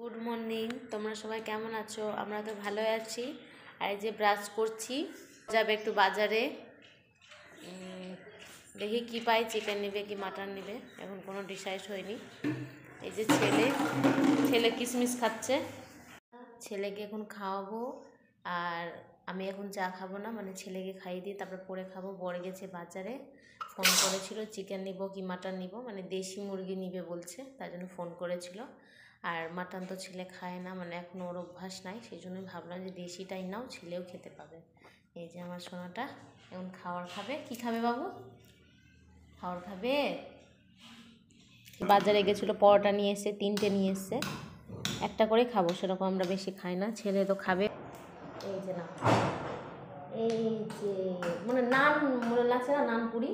Good morning, তোমরা সবাই কেমন আছো? আমরা তো ভালোই আছি। আর এই যে ব্রাশ করছি, যাবে একটু বাজারে, দেখি কি পাই, চিকেন নেবে কি মাটন নেবে, এখন কোনো ডিসাইড হয়নি। এই যে ছেলে কিশমিশ খাচ্ছে, ছেলেকে এখন খাওয়াবো। আর আমি এখন চা খাবো না, মানে ছেলেকে খাইয়ে দিয়ে তারপর পরে খাবো। বর গেছে বাজারে, ফোন করেছিল চিকেন নিব কি মাটন নিব, মানে দেশি মুরগি নিবে বলছে, তাই জন্য ফোন করেছিল। আর মাটন তো ছেলে খায় না, মানে এখনও ওর অভ্যাস নাই, সেই জন্যই ভাবলাম যে দেশিটাই নাও, ছেলেও খেতে পাবে। এই যে আমার সোনাটা এখন খাবার খাবে। কি খাবে বাবু? খাবার খাবে। বাজারে গেছিলো, পরোটা নিয়ে এসছে, 3টে নিয়ে এসছে, একটা করে খাবো, সেরকম আমরা বেশি খাই না, ছেলে তো খাবে। এই যে না, এই যে মানে নান মনে লাগছে না, নান পুরি,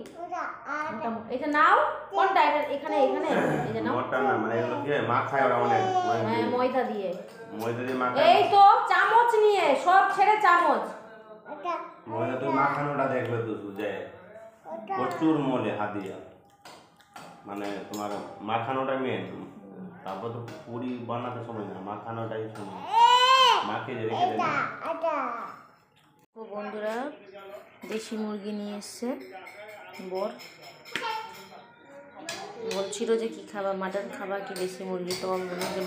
এটা নাও। কোনটা? এটা এখানে এখানে এই যে নাও। মোটা না, মানে এগুলো কি মা খায় ওরা, মানে হ্যাঁ ময়দা দিয়ে মা খায়। এই তো চামচ নিয়ে সব ছেড়ে চামচ, ময়দা তো মাখানোটা দেখবে তো যে প্রচুর মলে হাত দিয়া, মানে তোমার মাখানোটা মেন, তারপর তো পুরি বানাতে সময় না, মাখানোটাই সময়, মাকে যে রেখে দেবে। তো বন্ধুরা, দেশি মুরগি নিয়ে এসছে বর, বলছিল যে কি খাবা, মাটন খাবা কি দেশি মুরগি, তো আমি বললাম যে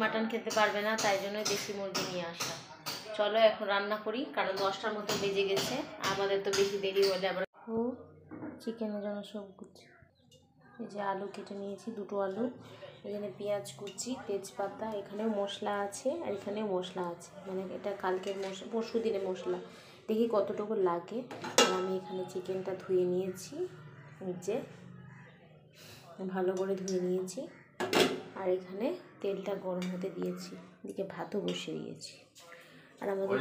মাটন খেতে পারবে না, তাই জন্য দেশি মুরগি নিয়ে আসা। চলো এখন রান্না করি, কারণ 10টার মতো বেজে গেছে, আমাদের তো বেশি দেরি হলে আবার চিকেনের জন্য সব কুচি। এই যে আলু কেটে নিয়েছি, 2টো আলু, এখানে পেঁয়াজ কুচি, তেজপাতা, এখানেও মশলা আছে আর এখানেও মশলা আছে, মানে এটা কালকের মশলা, পরশু দিনের মশলা, দেখি কতটুকু লাগে। আর আমি এখানে চিকেনটা ধুয়ে নিয়েছি, নিচে ভালো করে ধুয়ে নিয়েছি, আর এখানে তেলটা গরম হতে দিয়েছি, এদিকে ভাতও বসিয়ে দিয়েছি। আর আমাদের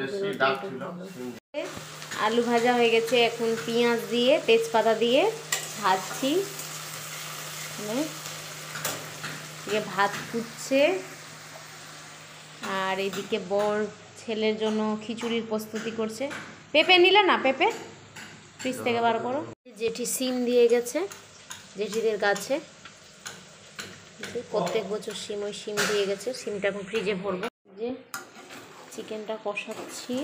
আলু ভাজা হয়ে গেছে, এখন পেঁয়াজ দিয়ে তেজপাতা দিয়ে ভাজছি, এদিকে ভাত ফুটছে, আর এদিকে বর ছেলের জন্য খিচুড়ির প্রস্তুতি করছে। পেঁপে নিলে না, পেঁপে ফ্রিজ থেকে বার করো। জেঠি সিম দিয়ে গেছে, জেঠিদের গাছে প্রত্যেক বছর সিম, ওই সিম দিয়ে গেছে, সিমটা এখন ফ্রিজে ভরবো। যে চিকেনটা কষাচ্ছি,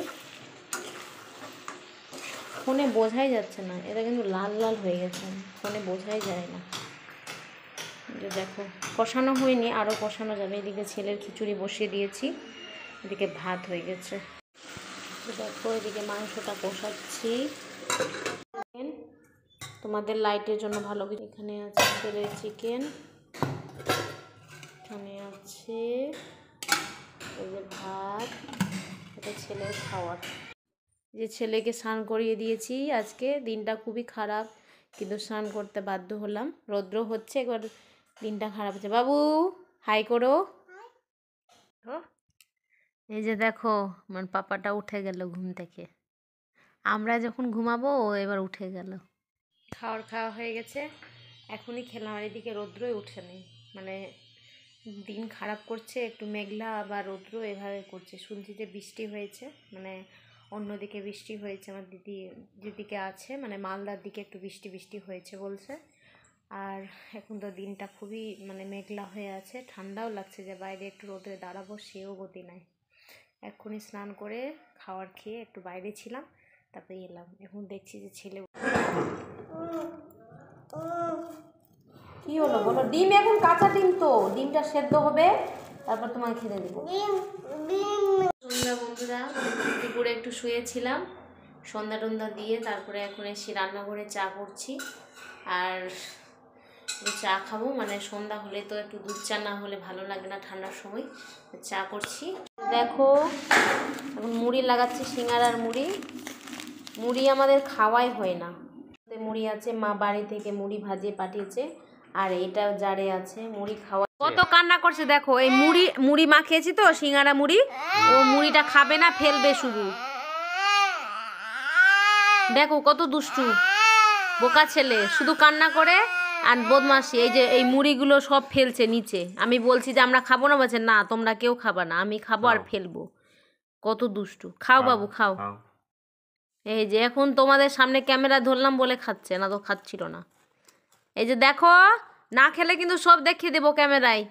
ফোনে বোঝাই যাচ্ছে না, এটা কিন্তু লাল লাল হয়ে গেছে, ফোনে বোঝাই যায় না। যে দেখো কষানো হয়নি, আরও কষানো যাবে। এদিকে ছেলের খিচুড়ি বসিয়ে দিয়েছি, এদিকে ভাত হয়ে গেছে। দেখো এদিকে মাংসটা কষাচ্ছি, তোমাদের লাইটের জন্য ভালো কিছু। এখানে আছে ছেলের চিকেন, এখানে আছে এই যে ভাত, এটা ছেলের খাওয়ার। যে ছেলেকে স্নান করিয়ে দিয়েছি, আজকে দিনটা খুবই খারাপ, কিন্তু স্নান করতে বাধ্য হলাম, রৌদ্র হচ্ছে, এবার দিনটা খারাপ হচ্ছে। বাবু হাই করো। এই যে দেখো আমার পাপাটা উঠে গেল ঘুম থেকে, আমরা যখন ঘুমাবো ও এবার উঠে গেল। খাওয়া হয়ে গেছে, এখনই খেলাম, আর এদিকে রৌদ্রই উঠে নেই, মানে দিন খারাপ করছে, একটু মেঘলা বা রৌদ্র এভাবে করছে। শুনছি যে বৃষ্টি হয়েছে, মানে অন্যদিকে বৃষ্টি হয়েছে, আমার দিদি যেদিকে আছে, মানে মালদার দিকে একটু বৃষ্টি হয়েছে বলছে। আর এখন তো দিনটা খুবই মানে মেঘলা হয়ে আছে, ঠান্ডাও লাগছে, যে বাইরে একটু রোদে দাঁড়াবো সেও গতি নাই। এক্ষুনি স্নান করে খাবার খেয়ে একটু বাইরে ছিলাম, তারপরে এলাম, এখন দেখছি যে ছেলে। কি হলো বলো? ডিম এখন কাঁচা ডিম, তো ডিমটা সেদ্ধ হবে, তারপর তোমাকে খেতে দেবো। সন্ধ্যা বন্ধুরা, দুপুরে একটু শুয়েছিলাম, সন্ধ্যা টন্ধা দিয়ে তারপরে এখন এসে রান্নাঘরে চা করছি, আর চা খাবো, মানে সন্ধ্যা হলে তো একটু দুধ চা না হলে ভালো লাগে না ঠান্ডার সময়, চা করছি। দেখো এখন মুড়ি লাগাচ্ছি, সিঙ্গারার মুড়ি আমাদের খাওয়াই হয় না, মুড়ি আছে, মা বাড়ি থেকে মুড়ি ভাজিয়ে পাঠিয়েছে, আর এটা জারে আছে মুড়ি খাওয়া। কত কান্না করছে দেখো, এই মুড়ি মাখিয়েছি তো, সিঙ্গারা মুড়ি, ও মুড়িটা খাবে না, ফেলবে শুধু। দেখো কত দুষ্টু বোকা ছেলে, শুধু কান্না করে আর বদমাশি। এই যে এই মুড়িগুলো সব ফেলছে নিচে, আমি বলছি যে আমরা খাবো না, বলছে না তোমরা কেউ খাবা না, আমি খাবো আর ফেলবো। কত দুষ্টু। খাও বাবু খাও। এই যে এখন তোমাদের সামনে ক্যামেরা ধরলাম বলে খাচ্ছে, না তো খাচ্ছিল না। এই যে দেখো, না খেলে কিন্তু সব দেখিয়ে দেবো ক্যামেরায়।